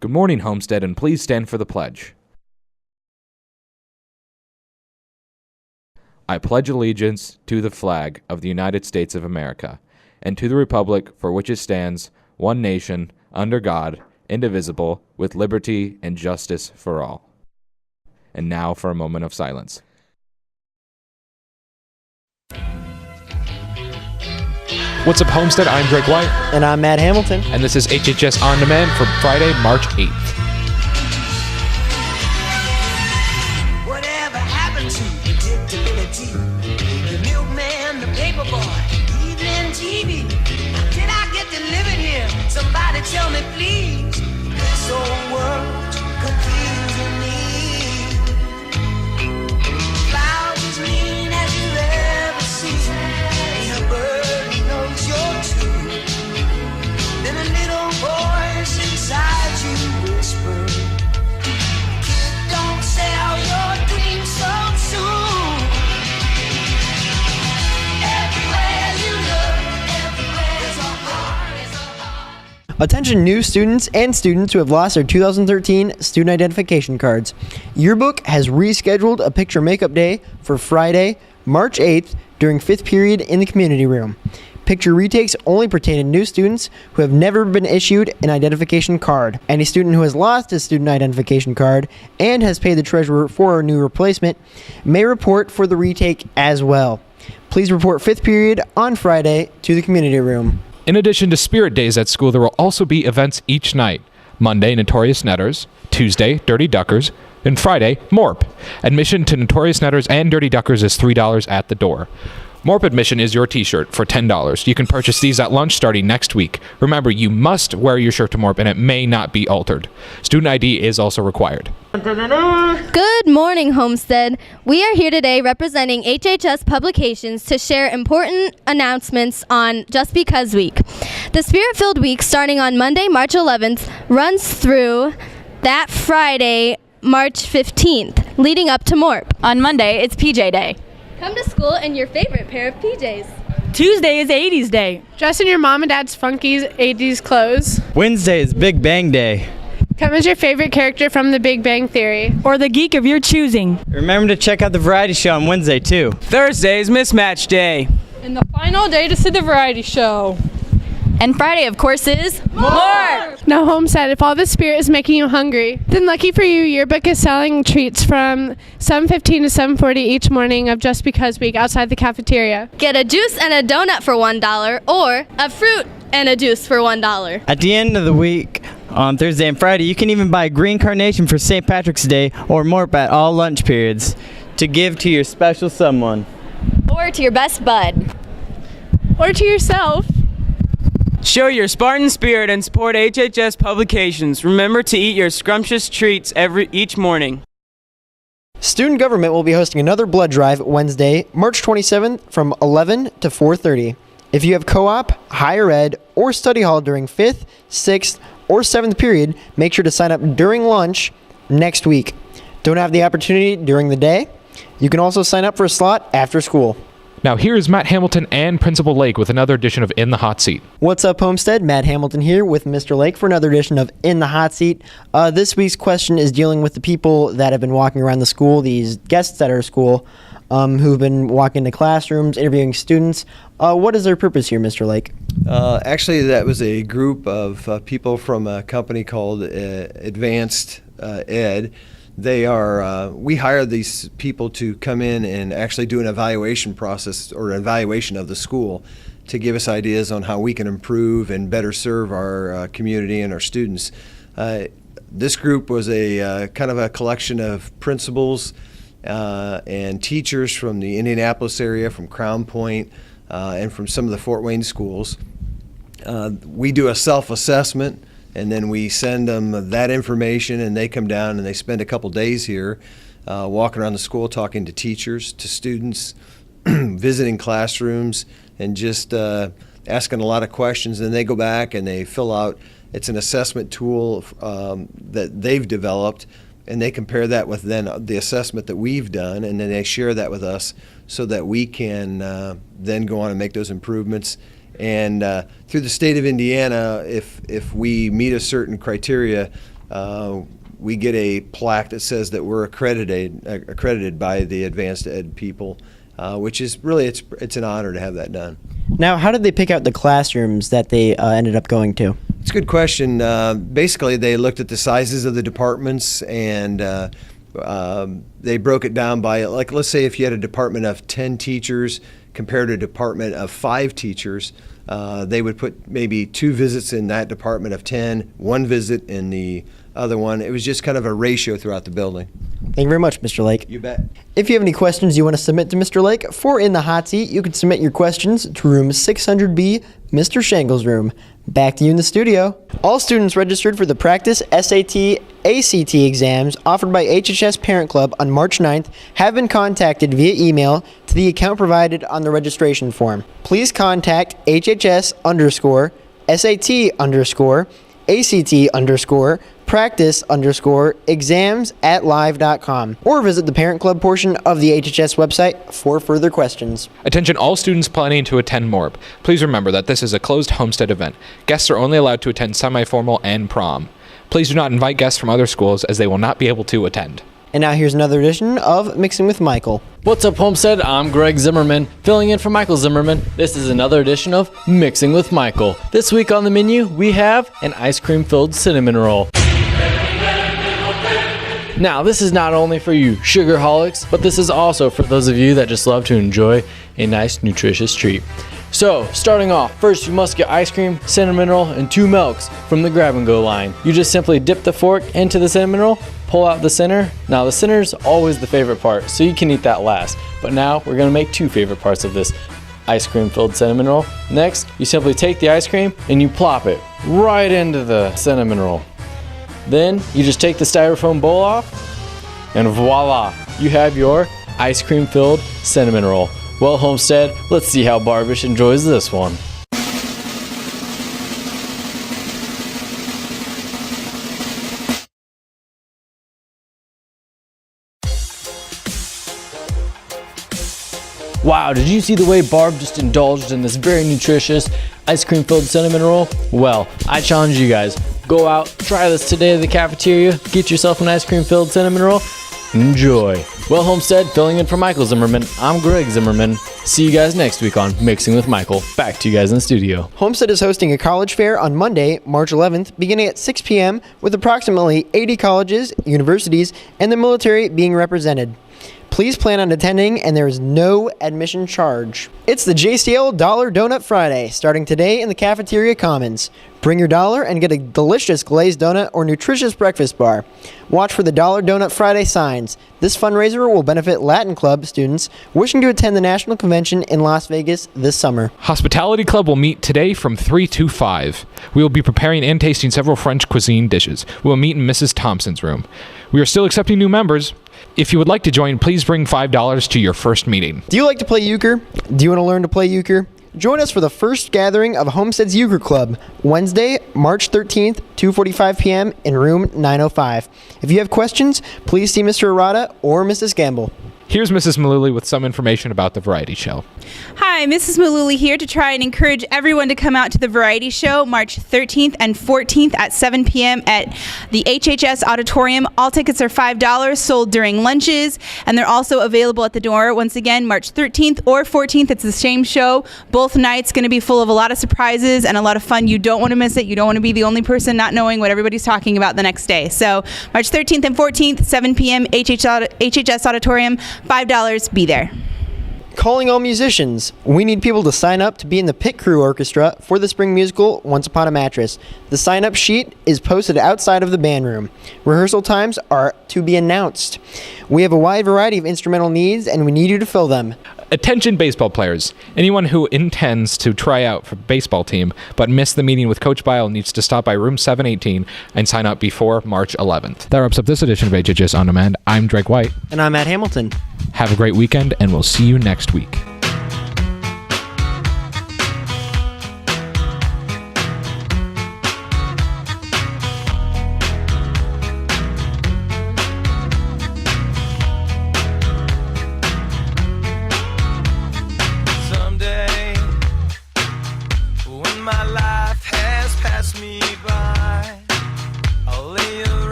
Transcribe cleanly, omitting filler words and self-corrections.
Good morning, Homestead, and please stand for the pledge. I pledge allegiance to the flag of the United States of America, and to the republic for which it stands, one nation, under God, indivisible, with liberty and justice for all. And now for a moment of silence. What's up, Homestead? I'm Greg White. And I'm Matt Hamilton. And this is HHS On Demand for Friday, March 8th. Whatever happened to predictability? The milkman, the paper boy, evening TV. Did I get delivered here? Somebody tell me, please. This old world confusing me. Clouds as mean as you've ever seen. Ain't a bird who knows you're true. Then a little voice inside you whisper, kid, don't sell your dreams so soon. Everywhere you look, everywhere's a heart. Attention new students and students who have lost their 2013 student identification cards. Yearbook has rescheduled a picture makeup day for Friday, March 8th during 5th period in the community room. Picture retakes only pertain to new students who have never been issued an identification card. Any student who has lost his student identification card and has paid the treasurer for a new replacement may report for the retake as well. Please report 5th period on Friday to the community room. In addition to Spirit Days at school, there will also be events each night. Monday, Notorious Netters. Tuesday, Dirty Duckers. And Friday, Morp. Admission to Notorious Netters and Dirty Duckers is $3 at the door. Morp admission is your t-shirt for $10. You can purchase these at lunch starting next week. Remember, you must wear your shirt to Morp and it may not be altered. Student ID is also required. Good morning, Homestead. We are here today representing HHS Publications to share important announcements on Just Because Week. The Spirit-Filled Week, starting on Monday, March 11th, runs through that Friday, March 15th, leading up to Morp. On Monday, it's PJ Day. Come to school in your favorite pair of PJs. Tuesday is 80s Day. Dress in your mom and dad's funky 80s clothes. Wednesday is Big Bang Day. Come as your favorite character from The Big Bang Theory. Or the geek of your choosing. Remember to check out the variety show on Wednesday, too. Thursday is Mismatch Day. And the final day to see the variety show. And Friday, of course, is More! Now, Homestead, if all the spirit is making you hungry, then lucky for you, Yearbook is selling treats from 7:15 to 7:40 each morning of Just Because Week outside the cafeteria. Get a juice and a donut for $1 or a fruit and a juice for $1. At the end of the week, on Thursday and Friday, you can even buy a green carnation for St. Patrick's Day or more at all lunch periods to give to your special someone. Or to your best bud. Or to yourself. Show your Spartan spirit and support HHS Publications. Remember to eat your scrumptious treats each morning. Student government will be hosting another blood drive Wednesday, March 27th from 11 to 4:30. If you have co-op, higher ed, or study hall during 5th, 6th, or 7th period, make sure to sign up during lunch next week. Don't have the opportunity during the day? You can also sign up for a slot after school. Now here is Matt Hamilton and Principal Lake with another edition of In the Hot Seat. What's up, Homestead? Matt Hamilton here with Mr. Lake for another edition of In the Hot Seat. This week's question is dealing with the people that have been walking around the school, these guests at our school, who've been walking into classrooms, interviewing students. What is their purpose here, Mr. Lake? Actually, that was a group of people from a company called Advanced Ed. They are, we hire these people to come in and actually do an evaluation process or an evaluation of the school to give us ideas on how we can improve and better serve our community and our students. This group was a kind of a collection of principals and teachers from the Indianapolis area, from Crown Point, and from some of the Fort Wayne schools. We do a self-assessment, and then we send them that information, and they come down and they spend a couple days here walking around the school, talking to teachers, to students, visiting classrooms, and just asking a lot of questions. And they go back and they fill out, it's an assessment tool that they've developed, and they compare that with then the assessment that we've done, and then they share that with us so that we can then go on and make those improvements. And through the state of Indiana, if we meet a certain criteria, we get a plaque that says that we're accredited by the advanced ed people, which is really, it's an honor to have that done. Now, how did they pick out the classrooms that they ended up going to? It's a good question. Basically, they looked at the sizes of the departments and they broke it down by, like, let's say if you had a department of 10 teachers compared to a department of 5 teachers, they would put maybe 2 visits in that department of 10, 1 visit in the other one. It was just kind of a ratio throughout the building. Thank you very much, Mr. Lake. You bet. If you have any questions you want to submit to Mr. Lake for In the Hot Seat, you can submit your questions to room 600B, Mr. Shangel's room. Back to you in the studio. All students registered for the practice SAT, ACT exams offered by HHS Parent Club on March 9th have been contacted via email to the account provided on the registration form. Please contact HHS_SAT_practice_exams@live.com or visit the Parent Club portion of the HHS website for further questions. Attention all students planning to attend MORP. Please remember that this is a closed Homestead event. Guests are only allowed to attend semi-formal and prom. Please do not invite guests from other schools as they will not be able to attend. And now here's another edition of Mixing with Michael. What's up, Homestead? I'm Greg Zimmerman, filling in for Michael Zimmerman. This is another edition of Mixing with Michael. This week on the menu, we have an ice cream-filled cinnamon roll. Now, this is not only for you sugarholics, but this is also for those of you that just love to enjoy a nice, nutritious treat. So, starting off, first you must get ice cream, cinnamon roll, and 2 milks from the grab-and-go line. You just simply dip the fork into the cinnamon roll, pull out the center. Now, the center is always the favorite part, so you can eat that last. But now, we're going to make 2 favorite parts of this ice cream-filled cinnamon roll. Next, you simply take the ice cream and you plop it right into the cinnamon roll. Then, you just take the styrofoam bowl off, and voila, you have your ice cream-filled cinnamon roll. Well, Homestead, let's see how Barbish enjoys this one. Wow, did you see the way Barb just indulged in this very nutritious ice cream filled cinnamon roll? Well, I challenge you guys. Go out, try this today at the cafeteria, get yourself an ice cream filled cinnamon roll, enjoy. Well, Homestead, filling in for Michael Zimmerman, I'm Greg Zimmerman. See you guys next week on Mixing with Michael. Back to you guys in the studio. Homestead is hosting a college fair on Monday, March 11th, beginning at 6 p.m. with approximately 80 colleges, universities, and the military being represented. Please plan on attending, and there is no admission charge. It's the JCL Dollar Donut Friday, starting today in the Cafeteria Commons. Bring your dollar and get a delicious glazed donut or nutritious breakfast bar. Watch for the Dollar Donut Friday signs. This fundraiser will benefit Latin Club students wishing to attend the National Convention in Las Vegas this summer. Hospitality Club will meet today from 3 to 5. We will be preparing and tasting several French cuisine dishes. We will meet in Mrs. Thompson's room. We are still accepting new members. If you would like to join, please bring $5 to your first meeting. Do you like to play euchre? Do you want to learn to play euchre? Join us for the first gathering of Homestead's Euchre Club, Wednesday, March 13th, 2:45 p.m. in room 905. If you have questions, please see Mr. Arata or Mrs. Gamble. Here's Mrs. Malooly with some information about the variety show. Hi, Mrs. Malooly here to try and encourage everyone to come out to the variety show March 13th and 14th at 7 p.m. at the HHS Auditorium. All tickets are $5, sold during lunches, and they're also available at the door. Once again, March 13th or 14th, it's the same show. Both nights going to be full of a lot of surprises and a lot of fun. You don't want to miss it. You don't want to be the only person not knowing what everybody's talking about the next day. So March 13th and 14th, 7 p.m., HHS Auditorium. $5, be there. Calling all musicians. We need people to sign up to be in the pit crew orchestra for the spring musical Once Upon a Mattress. The sign-up sheet is posted outside of the band room. Rehearsal times are to be announced. We have a wide variety of instrumental needs, and we need you to fill them. Attention baseball players. Anyone who intends to try out for baseball team but missed the meeting with Coach Bile needs to stop by room 718 and sign up before March 11th. That wraps up this edition of HHS On Demand. I'm Drake White. And I'm Matt Hamilton. Have a great weekend, and we'll see you next week.